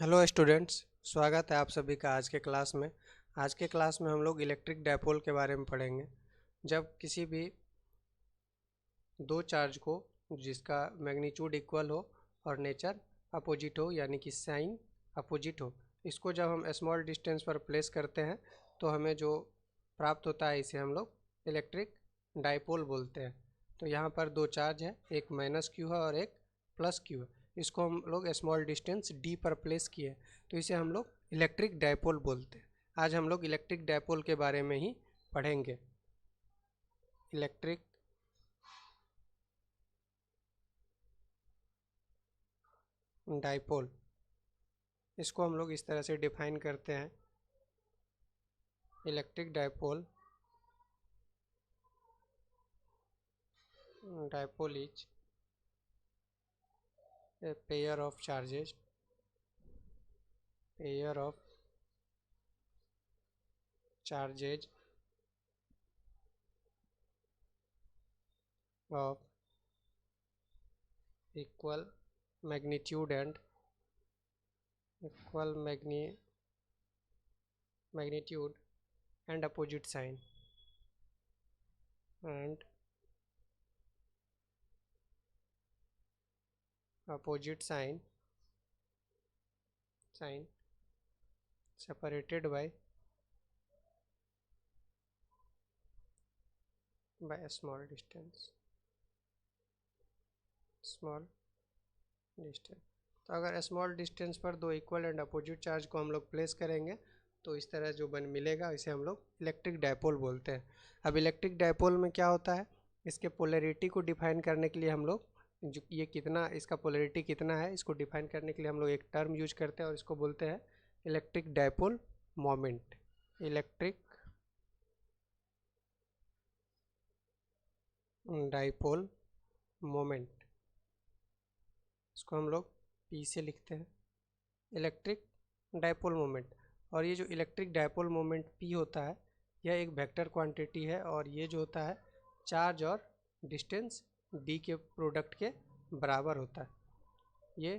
Hello students, स्वागत है आप सभी का आज के क्लास में। आज के क्लास में हम लोग इलेक्ट्रिक डायपोल के बारे में पढ़ेंगे। जब किसी भी दो चार्ज को जिसका मैग्नीट्यूड इक्वल हो और नेचर अपोजिट हो, यानी कि साइन अपोजिट हो, इसको जब हम स्मॉल डिस्टेंस पर प्लेस करते हैं तो हमें जो प्राप्त होता है इसे हम लोग इलेक्ट्रिक डायपोल बोलते हैं। तो यहाँ पर दो चार्ज है, एक माइनस क्यू है और एक प्लस क्यू है। इसको हम लोग स्मॉल डिस्टेंस डी पर प्लेस किए, तो इसे हम लोग इलेक्ट्रिक डायपोल बोलते हैं। आज हम लोग इलेक्ट्रिक डायपोल के बारे में ही पढ़ेंगे। इलेक्ट्रिक डायपोल, इसको हम लोग इस तरह से डिफाइन करते हैं। Electric dipole is a pair of charges pair of charges of equal magnitude and equal magnitude and opposite sign and opposite sign separated by a small distance। तो अगर स्मॉल डिस्टेंस पर दो इक्वल एंड अपोजिट चार्ज को हम लोग place करेंगे तो इस तरह जो बन मिलेगा, इसे हम लोग इलेक्ट्रिक डायपोल बोलते हैं। अब इलेक्ट्रिक डायपोल में क्या होता है, इसके पोलैरिटी को डिफाइन करने के लिए हम लोग जो ये कितना, इसका पोलैरिटी कितना है, इसको डिफाइन करने के लिए हम लोग एक टर्म यूज करते हैं और इसको बोलते हैं electric dipole moment. Electric dipole moment, इसको हम लोग पी से लिखते हैं, इलेक्ट्रिक डायपोल मोमेंट। और ये जो इलेक्ट्रिक डायपोल मोमेंट पी होता है, यह एक वेक्टर क्वांटिटी है और ये जो होता है चार्ज और डिस्टेंस डी के प्रोडक्ट के बराबर होता है। ये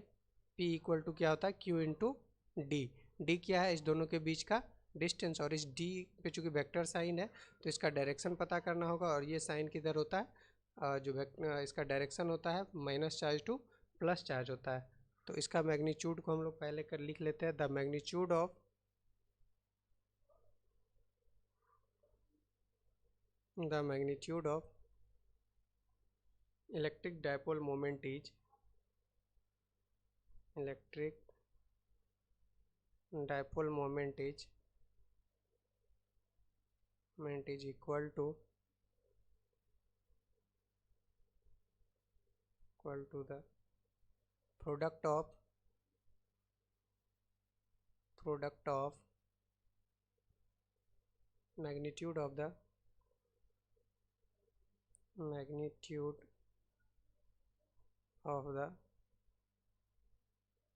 पी इक्वल टू क्या होता है, क्यू इंटू डी। डी क्या है, इस दोनों के बीच का डिस्टेंस, और इस डी पे चूँकि वेक्टर साइन है तो इसका डायरेक्शन पता करना होगा। और ये साइन किधर होता है, इसका डायरेक्शन होता है minus charge two plus charge होता है। तो इसका मैग्नीट्यूड को हम लोग पहले कर लिख लेते हैं। The magnitude of electric dipole moment is electric dipole moment is equal to the product of magnitude of the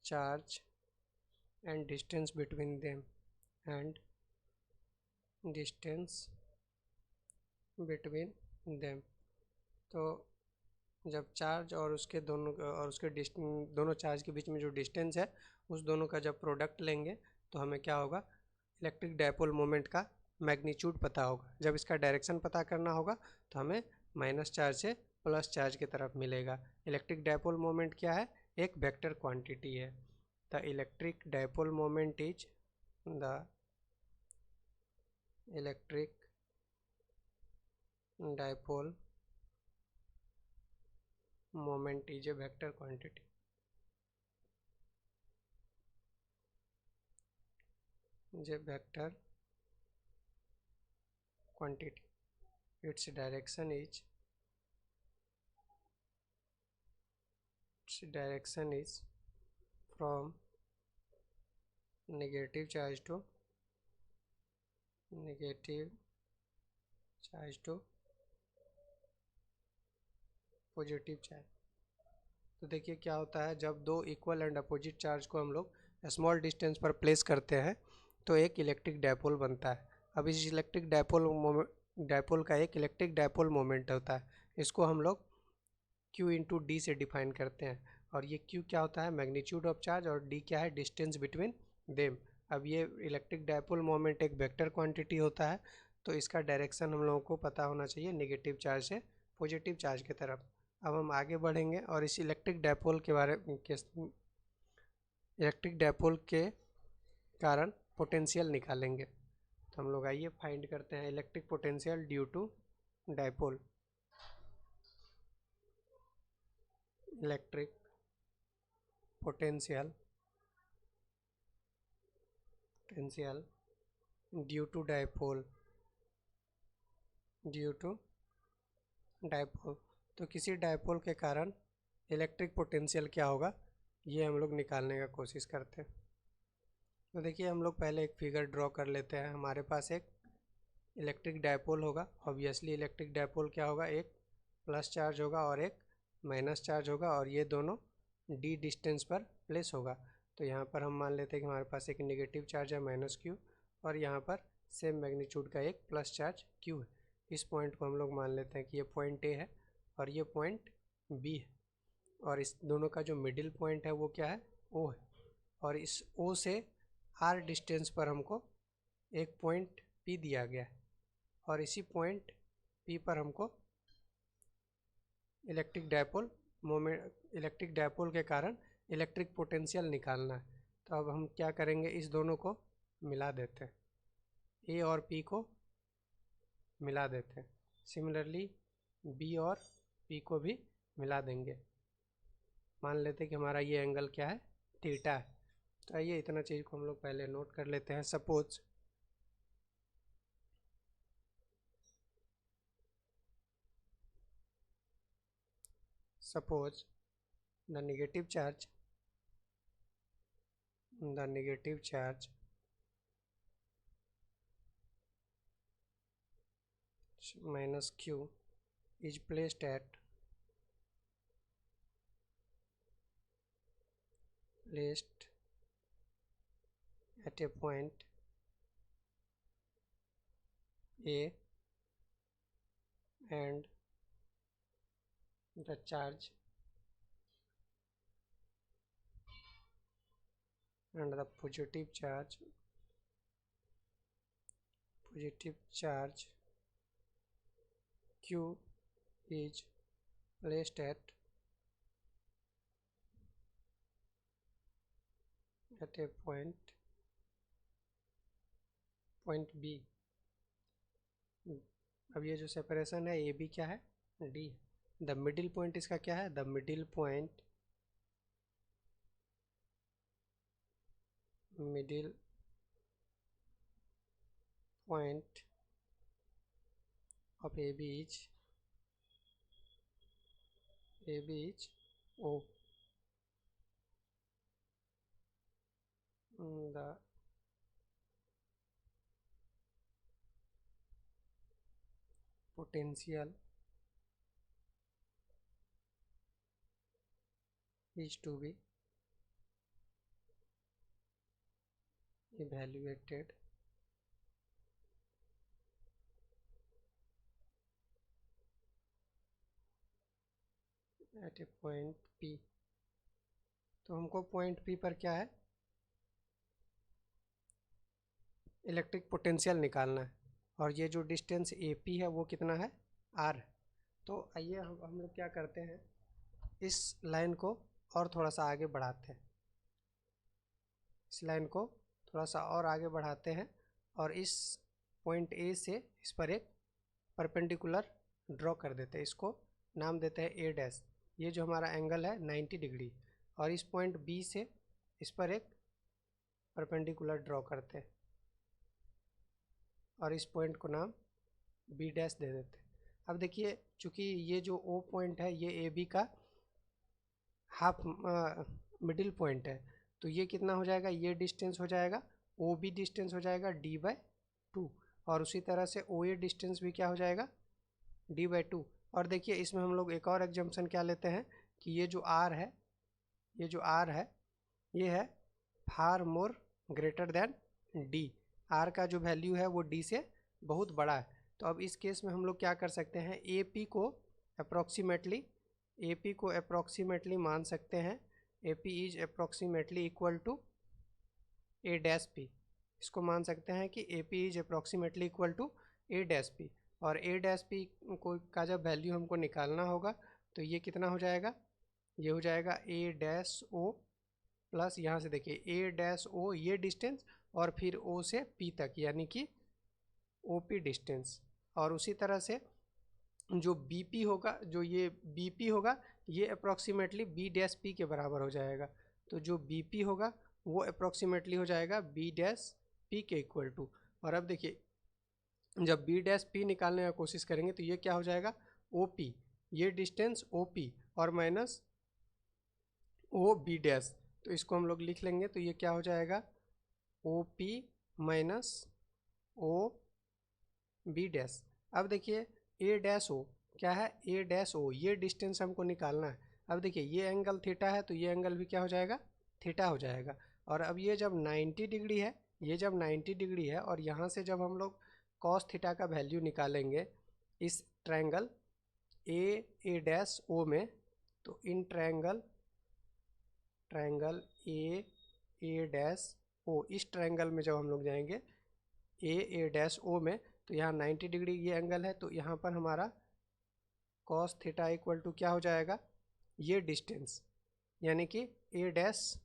charge and distance between them and distance between them। तो जब चार्ज और उसके दोनों चार्ज के बीच में जो डिस्टेंस है, उस दोनों का जब प्रोडक्ट लेंगे तो हमें क्या होगा, इलेक्ट्रिक डायपोल मोमेंट का मैग्नीट्यूड पता होगा। जब इसका डायरेक्शन पता करना होगा तो हमें माइनस चार्ज से प्लस चार्ज की तरफ मिलेगा। इलेक्ट्रिक डायपोल मोमेंट क्या है, एक वेक्टर क्वांटिटी है। The electric dipole moment is the electric dipole moment is a vector quantity। is a vector quantity। its direction is from negative charge to positive charge. तो देखिए क्या होता है, जब दो इक्वल एंड अपोजिट चार्ज को हम लोग स्मॉल डिस्टेंस पर प्लेस करते हैं तो एक इलेक्ट्रिक डायपोल बनता है। अब इस इलेक्ट्रिक डायपोल का एक इलेक्ट्रिक डायपोल मोमेंट होता है। इसको हम लोग Q इंटू डी से डिफाइन करते हैं। और ये Q क्या होता है, मैग्नीट्यूड ऑफ चार्ज, और D क्या है, डिस्टेंस बिटवीन देम। अब ये इलेक्ट्रिक डायपोल मोमेंट एक वेक्टर क्वांटिटी होता है, तो इसका डायरेक्शन हम लोगों को पता होना चाहिए नेगेटिव चार्ज से पॉजिटिव चार्ज की तरफ। अब हम आगे बढ़ेंगे और इस इलेक्ट्रिक डायपोल के कारण पोटेंशियल निकालेंगे। तो हम लोग आइए फाइंड करते हैं electric potential due to dipole. Electric potential due to dipole तो किसी डायपोल के कारण इलेक्ट्रिक पोटेंशियल क्या होगा, ये हम लोग निकालने का कोशिश करते हैं। तो देखिए हम लोग पहले एक फिगर ड्रॉ कर लेते हैं। हमारे पास एक इलेक्ट्रिक डायपोल होगा। ऑब्वियसली इलेक्ट्रिक डायपोल क्या होगा, एक प्लस चार्ज होगा और एक माइनस चार्ज होगा, और ये दोनों d डिस्टेंस पर प्लेस होगा। तो यहाँ पर हम मान लेते हैं कि हमारे पास एक नेगेटिव चार्ज है -q, और यहाँ पर सेम मैग्नीट्यूड का एक प्लस चार्ज q है। इस पॉइंट को हम लोग मान लेते हैं कि ये पॉइंट A है और ये पॉइंट B है, और इस दोनों का जो मिडिल पॉइंट है वो क्या है, O है। और इस O से R डिस्टेंस पर हमको एक पॉइंट P दिया गया है, और इसी पॉइंट P पर हमको इलेक्ट्रिक डायपोल के कारण इलेक्ट्रिक पोटेंशियल निकालना है। तो अब हम क्या करेंगे, इस दोनों को मिला देते हैं, A और P को मिला देते हैं। सिमिलरली B और P को भी मिला देंगे। मान लेते हैं कि हमारा ये एंगल क्या है, थीटा है। तो आइए इतना चीज़ को हम लोग पहले नोट कर लेते हैं। Suppose the negative charge minus q is placed at a point A, and the charge and the positive charge q is placed at a point B। अब ये जो सेपरेशन है AB क्या है, D। द मिडिल पॉइंट इसका क्या है, the middle point of AB is O। The potential is to be evaluated at a point P। तो हमको पॉइंट P पर क्या है, इलेक्ट्रिक पोटेंशियल निकालना है, और ये जो डिस्टेंस AP है वो कितना है, R। तो आइए हम लोग क्या करते हैं, इस लाइन को और थोड़ा सा आगे बढ़ाते हैं। इस लाइन को थोड़ा सा और आगे बढ़ाते हैं, और इस पॉइंट A से इस पर एक परपेंडिकुलर ड्रॉ कर देते हैं। इसको नाम देते हैं A'। ये जो हमारा एंगल है 90 डिग्री, और इस पॉइंट B से इस पर एक परपेंडिकुलर ड्रॉ करते हैं, और इस पॉइंट को नाम B' दे देते हैं। अब देखिए चूँकि ये जो O पॉइंट है ये AB का हाफ मिडिल पॉइंट है, तो ये कितना हो जाएगा, ये डिस्टेंस हो जाएगा OB डिस्टेंस हो जाएगा D/2, और उसी तरह से OA डिस्टेंस भी क्या हो जाएगा, D/2। और देखिए इसमें हम लोग एक और एग्जम्पशन क्या लेते हैं कि ये जो R है ये है far more greater than D। R का जो वैल्यू है वो D से बहुत बड़ा है। तो अब इस केस में हम लोग क्या कर सकते हैं, AP को अप्रॉक्सीमेटली ए पी को अप्रॉक्सीमेटली मान सकते हैं, A P is approximately equal to A dash P. इसको मान सकते हैं कि A P is approximately equal to A dash P, और ए डैश पी को का जब वैल्यू हमको निकालना होगा तो ये कितना हो जाएगा, ये हो जाएगा ए डैश ओ प्लस यहाँ से देखिए ए डैश ओ ये डिस्टेंस और फिर ओ से पी तक यानी कि ओ पी डिस्टेंस। और उसी तरह से जो बी पी होगा, जो ये बी पी होगा ये अप्रॉक्सीमेटली बी डैश पी के बराबर हो जाएगा। तो जो बी पी होगा वो अप्रॉक्सीमेटली हो जाएगा बी डैश पी के इक्वल टू। और अब देखिए जब बी डैश पी निकालने का कोशिश करेंगे तो ये क्या हो जाएगा, ओ पी, ये डिस्टेंस ओ पी और माइनस ओ बी डैश। तो इसको हम लोग लिख लेंगे तो ये क्या हो जाएगा, O P minus O B dash. अब देखिए ए डैश ओ क्या है, ए डैश ओ ये डिस्टेंस हमको निकालना है। अब देखिए ये एंगल थीटा है तो ये एंगल भी क्या हो जाएगा, थीटा हो जाएगा। और अब ये जब 90 डिग्री है, ये जब 90 डिग्री है और यहाँ से जब हम लोग कॉस थीटा का वैल्यू निकालेंगे इस ट्रायंगल ए डैश ओ में, तो in triangle A dash O, इस ट्रायंगल में जब हम लोग जाएंगे ए डैश ओ में, तो यहाँ 90 डिग्री ये एंगल है, तो यहाँ पर हमारा कॉस थीटा इक्वल टू क्या हो जाएगा, ये डिस्टेंस यानी कि ए डैश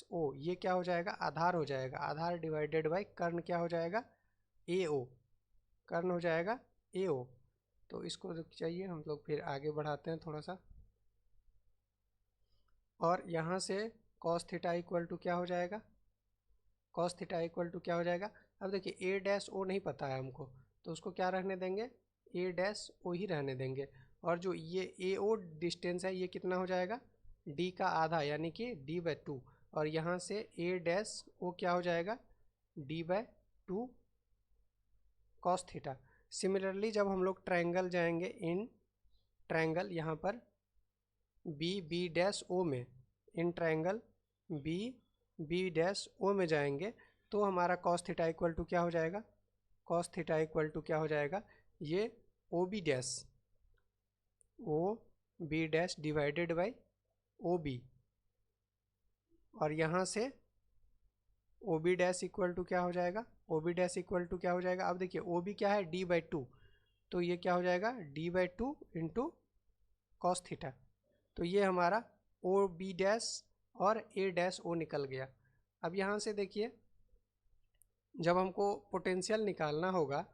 ओ ये क्या हो जाएगा, आधार हो जाएगा। आधार डिवाइडेड बाई कर्ण क्या हो जाएगा, ए ओ, कर्ण हो जाएगा ए ओ। तो इसको चाहिए हम लोग फिर आगे बढ़ाते हैं थोड़ा सा, और यहाँ से कॉस थीटा इक्वल टू क्या हो जाएगा, कॉस थीटा इक्वल टू क्या हो जाएगा। अब देखिए ए डैश ओ नहीं पता है हमको, तो उसको क्या रहने देंगे, ए डैश ओ ही रहने देंगे। और जो ये ए ओ डिस्टेंस है ये कितना हो जाएगा, डी का आधा यानी कि डी बाई टू, और यहाँ से ए डैश ओ क्या हो जाएगा, D by two cos theta. Similarly जब हम लोग ट्रायंगल जाएंगे, इन ट्रायंगल यहाँ पर बी डैश ओ में, in triangle B dash O में जाएंगे तो हमारा कॉस थीटा इक्वल टू क्या हो जाएगा, कॉस थीटा इक्वल टू क्या हो जाएगा, ये O B dash divided by O B, और यहाँ से O B dash equal to क्या हो जाएगा, O B dash equal to क्या हो जाएगा। अब देखिए ओ बी क्या है, डी बाई टू, तो ये क्या हो जाएगा, D by two into cos theta. तो ये हमारा ओ बी डैश और ए डैश ओ निकल गया। अब यहाँ से देखिए जब हमको पोटेंशियल निकालना होगा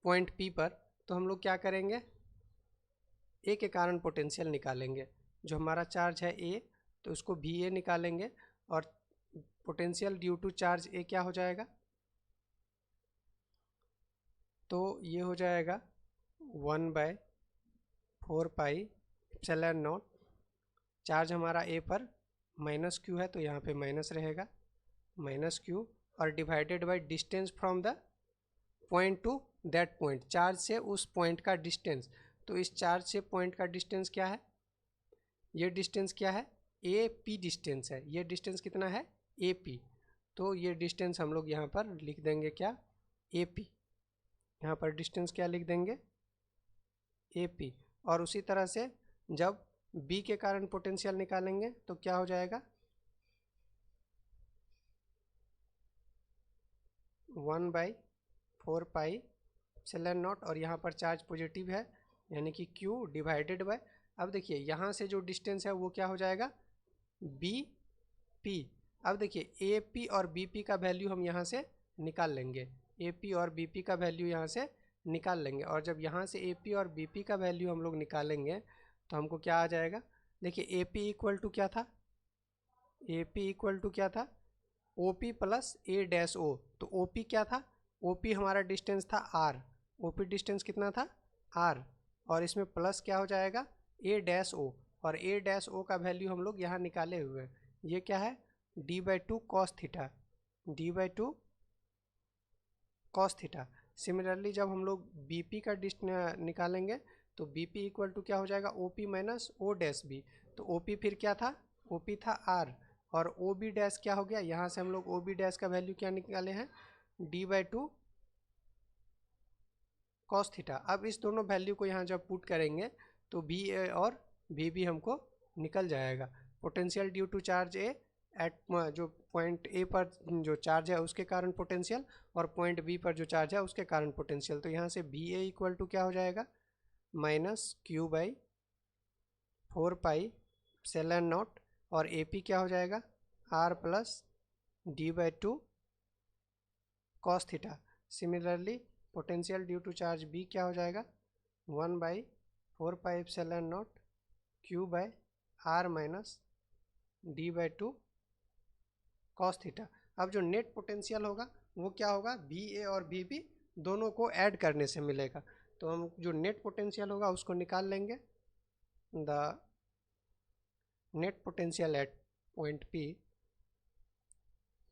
पॉइंट पी पर, तो हम लोग क्या करेंगे, ए के कारण पोटेंशियल निकालेंगे। जो हमारा चार्ज है ए, तो उसको भी ए निकालेंगे, और पोटेंशियल ड्यू टू चार्ज ए क्या हो जाएगा, तो ये हो जाएगा 1/4 पाई एप्सिलॉन नॉट। चार्ज हमारा ए पर माइनस क्यू है तो यहाँ पे माइनस रहेगा, माइनस क्यू, और divided by distance from the point two that point, charge से उस पॉइंट का डिस्टेंस। तो इस चार्ज से पॉइंट का डिस्टेंस क्या है, ये डिस्टेंस क्या है, ए पी डिस्टेंस है। ये डिस्टेंस कितना है, ए पी। तो ये डिस्टेंस हम लोग यहाँ पर लिख देंगे क्या, ए पी। यहाँ पर डिस्टेंस क्या लिख देंगे, ए पी। और उसी तरह से जब बी के कारण पोटेंशियल निकालेंगे तो क्या हो जाएगा, 1/4 पाई एप्सिलॉन नॉट, और यहाँ पर चार्ज पॉजिटिव है यानी कि Q डिवाइडेड बाय, अब देखिए यहाँ से जो डिस्टेंस है वो क्या हो जाएगा, बी पी। अब देखिए ए पी और बी पी का वैल्यू हम यहाँ से निकाल लेंगे, ए पी और बी पी का वैल्यू यहाँ से निकाल लेंगे। और जब यहाँ से ए पी और बी पी का वैल्यू हम लोग निकालेंगे तो हमको क्या आ जाएगा, देखिए ए पी इक्वल टू क्या था, ए पी इक्वल टू क्या था, ओ पी प्लस ए डैश ओ। तो ओ पी क्या था, ओ पी हमारा डिस्टेंस था आर, ओ पी डिस्टेंस कितना था आर, और इसमें प्लस क्या हो जाएगा ए डैश ओ, और ए डैश ओ का वैल्यू हम लोग यहाँ निकाले हुए हैं, ये क्या है D by two cos theta, D by two cos theta. Similarly जब हम लोग बी पी का निकालेंगे तो बी पी इक्वल टू क्या हो जाएगा, O P minus O dash B. तो ओ पी फिर क्या था, ओ पी था आर, और ओ बी डैश क्या हो गया, यहाँ से हम लोग ओ बी डैश का वैल्यू क्या निकाले हैं, D by two cos theta. अब इस दोनों वैल्यू को यहाँ जब पुट करेंगे तो बी ए और बी बी हमको निकल जाएगा। Potential due to charge A at जो पॉइंट ए पर जो चार्ज है उसके कारण पोटेंशियल, और पॉइंट बी पर जो चार्ज है उसके कारण पोटेंशियल। तो यहाँ से बी ए इक्वल टू क्या हो जाएगा, minus Q by 4 pi epsilon naught, और ए पी क्या हो जाएगा, R plus D by 2 cos theta. Similarly potential due to charge B क्या हो जाएगा, 1/4 pi epsilon naught Q by R minus D by 2 cos theta. अब जो net potential होगा वो क्या होगा, बी ए और बी बी दोनों को ऐड करने से मिलेगा। तो हम जो नेट पोटेंशियल होगा उसको निकाल लेंगे। The net potential at point P,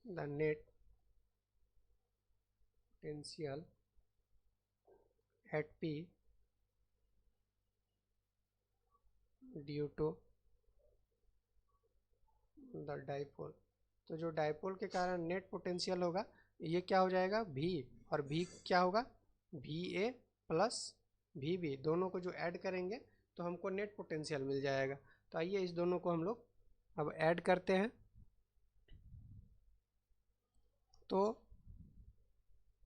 the net potential at P due to the dipole. तो जो डाइपोल के कारण नेट पोटेंशियल होगा ये क्या हो जाएगा, भी, और भी क्या होगा, भी ए प्लस भी बी, दोनों को जो ऐड करेंगे तो हमको नेट पोटेंशियल मिल जाएगा। तो आइए इस दोनों को हम लोग अब ऐड करते हैं। तो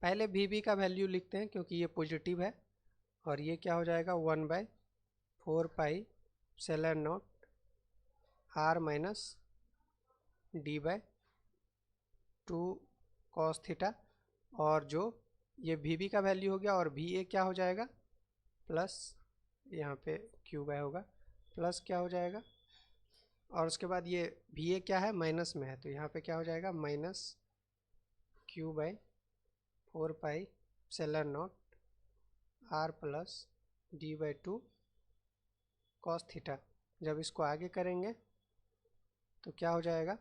पहले भी बी का वैल्यू लिखते हैं क्योंकि ये पॉजिटिव है, और ये क्या हो जाएगा, 1/4 pi epsilon not R minus D by 2 cos theta. और जो ये भी बी का वैल्यू हो गया, और भी ए क्या हो जाएगा, प्लस यहाँ पे क्यू बाई होगा, प्लस क्या हो जाएगा, और उसके बाद ये भी ए क्या है, माइनस में है, तो यहाँ पे क्या हो जाएगा, minus Q by 4 pi epsilon not R plus D by 2 cos theta. जब इसको आगे करेंगे तो क्या हो जाएगा,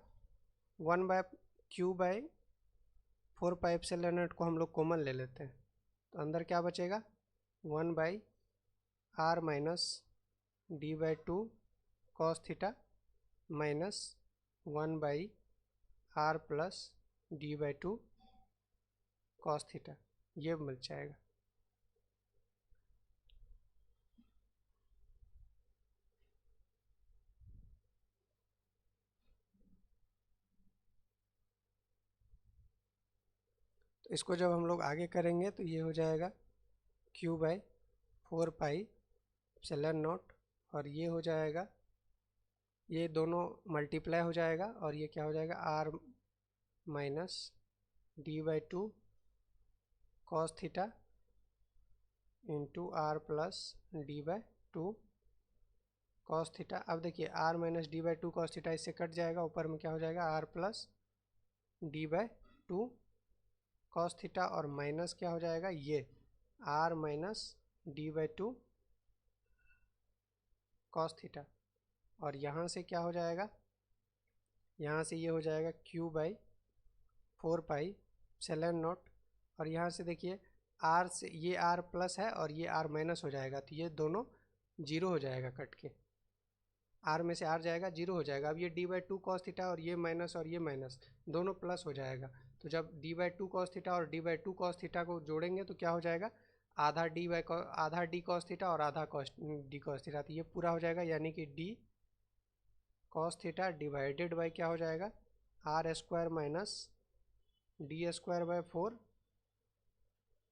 1/4 पाई एप्सिलॉन नॉट को हम लोग कॉमन ले लेते हैं, तो अंदर क्या बचेगा, 1/r minus D by 2 cos theta minus 1/r plus D by 2 cos theta, ये मिल जाएगा। तो इसको जब हम लोग आगे करेंगे तो ये हो जाएगा Q by 4 pi epsilon naught, और ये हो जाएगा, ये दोनों मल्टीप्लाई हो जाएगा, और ये क्या हो जाएगा, R minus D by 2 cos theta into R plus D by 2 cos theta. अब देखिए R minus D by 2 cos theta इससे कट जाएगा, ऊपर में क्या हो जाएगा, R plus D by 2 cos theta, और माइनस क्या हो जाएगा, ये R minus D by 2 cos theta. और यहाँ से क्या हो जाएगा, यहाँ से ये हो जाएगा Q by 4 pi epsilon naught, और यहाँ से देखिए आर से ये आर प्लस है और ये आर माइनस हो जाएगा, तो ये दोनों जीरो हो जाएगा, कट के आर में से आर जाएगा, जीरो हो जाएगा। अब ये डी बाई 2 कॉस थीटा और ये माइनस दोनों प्लस हो जाएगा। तो जब डी बाई 2 कॉस थीटा और डी बाई 2 कॉस थीटा को जोड़ेंगे तो क्या हो जाएगा, आधा डी कॉस थीटा और आधा डी कॉस थीटा, तो ये पूरा हो जाएगा, यानी कि D cos theta divided by क्या हो जाएगा, R square minus D square by 4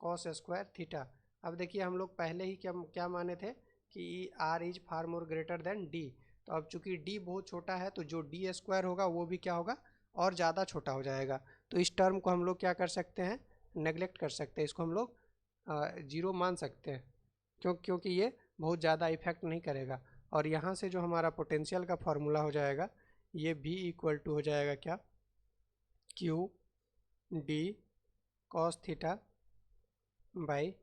cos square theta. अब देखिए हम लोग पहले ही क्या माने थे कि R is far more greater than D, तो अब चूंकि डी बहुत छोटा है तो जो डी स्क्वायर होगा वो भी क्या होगा, और ज़्यादा छोटा हो जाएगा। तो इस टर्म को हम लोग क्या कर सकते हैं, नेगलेक्ट कर सकते हैं, इसको हम लोग जीरो मान सकते हैं, क्योंकि ये बहुत ज़्यादा इफेक्ट नहीं करेगा। और यहाँ से जो हमारा पोटेंशियल का फॉर्मूला हो जाएगा, ये भी इक्वल टू हो जाएगा क्या, Q D cos theta by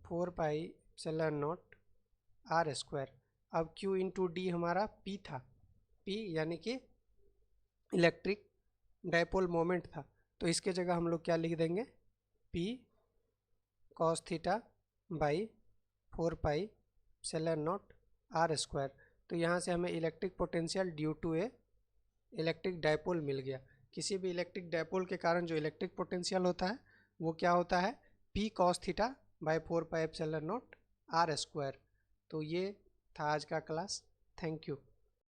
4 pi epsilon not are square. अब Q इंटू डी हमारा P था, P यानी कि इलेक्ट्रिक डाइपोल मोमेंट था, तो इसके जगह हम लोग क्या लिख देंगे, P cos theta by 4 pi epsilon not are square. तो यहाँ से हमें electric potential due to a electric dipole मिल गया। किसी भी इलेक्ट्रिक डाइपोल के कारण जो इलेक्ट्रिक पोटेंशियल होता है वो क्या होता है, P cos theta by 4 pi epsilon not are square. तो ये था आज का क्लास। Thank you.